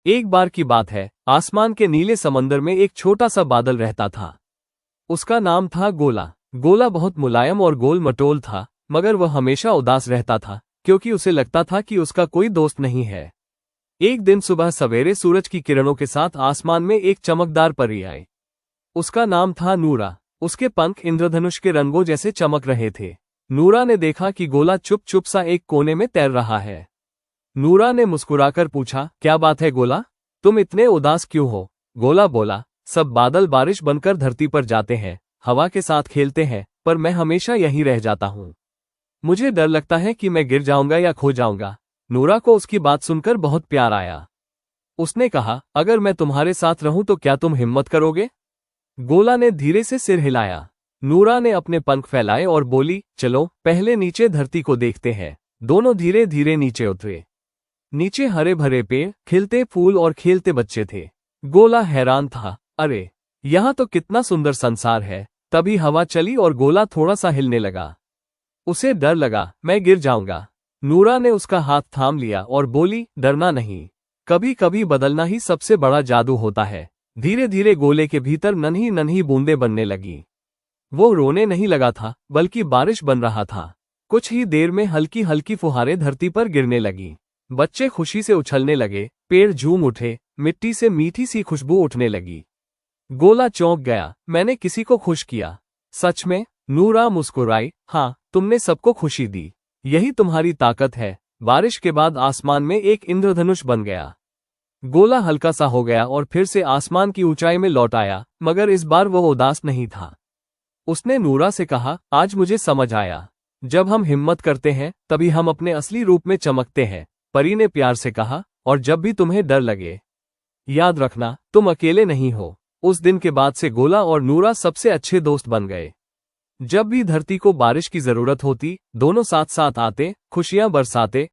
एक बार की बात है, आसमान के नीले समंदर में एक छोटा सा बादल रहता था। उसका नाम था गोला। गोला बहुत मुलायम और गोल मटोल था, मगर वह हमेशा उदास रहता था क्योंकि उसे लगता था कि उसका कोई दोस्त नहीं है। एक दिन सुबह सवेरे सूरज की किरणों के साथ आसमान में एक चमकदार परी आई। उसका नाम था नूरा। उसके पंख इंद्रधनुष के रंगों जैसे चमक रहे थे। नूरा ने देखा कि गोला चुप चुप सा एक कोने में तैर रहा है। नूरा ने मुस्कुराकर पूछा, क्या बात है गोला, तुम इतने उदास क्यों हो? गोला बोला, सब बादल बारिश बनकर धरती पर जाते हैं, हवा के साथ खेलते हैं, पर मैं हमेशा यहीं रह जाता हूँ। मुझे डर लगता है कि मैं गिर जाऊंगा या खो जाऊंगा। नूरा को उसकी बात सुनकर बहुत प्यार आया। उसने कहा, अगर मैं तुम्हारे साथ रहूं तो क्या तुम हिम्मत करोगे? गोला ने धीरे से सिर हिलाया। नूरा ने अपने पंख फैलाए और बोली, चलो पहले नीचे धरती को देखते हैं। दोनों धीरे धीरे नीचे उतरे। नीचे हरे भरे पेड़, खिलते फूल और खेलते बच्चे थे। गोला हैरान था, अरे यहाँ तो कितना सुंदर संसार है। तभी हवा चली और गोला थोड़ा सा हिलने लगा। उसे डर लगा, मैं गिर जाऊंगा। नूरा ने उसका हाथ थाम लिया और बोली, डरना नहीं, कभी कभी बदलना ही सबसे बड़ा जादू होता है। धीरे धीरे गोले के भीतर नन्ही नन्ही बूंदें बनने लगी। वो रोने नहीं लगा था, बल्कि बारिश बन रहा था। कुछ ही देर में हल्की हल्की फुहारें धरती पर गिरने लगी। बच्चे खुशी से उछलने लगे, पेड़ झूम उठे, मिट्टी से मीठी सी खुशबू उठने लगी। गोला चौंक गया, मैंने किसी को खुश किया। सच में? नूरा मुस्कुराई, हाँ, तुमने सबको खुशी दी। यही तुम्हारी ताकत है। बारिश के बाद आसमान में एक इंद्रधनुष बन गया। गोला हल्का सा हो गया और फिर से आसमान की ऊंचाई में लौट आया, मगर इस बार वह उदास नहीं था। उसने नूरा से कहा, आज मुझे समझ आया, जब हम हिम्मत करते हैं तभी हम अपने असली रूप में चमकते हैं। परी ने प्यार से कहा, और जब भी तुम्हें डर लगे, याद रखना तुम अकेले नहीं हो। उस दिन के बाद से गोला और नूरा सबसे अच्छे दोस्त बन गए। जब भी धरती को बारिश की जरूरत होती, दोनों साथ साथ आते, खुशियां बरसाते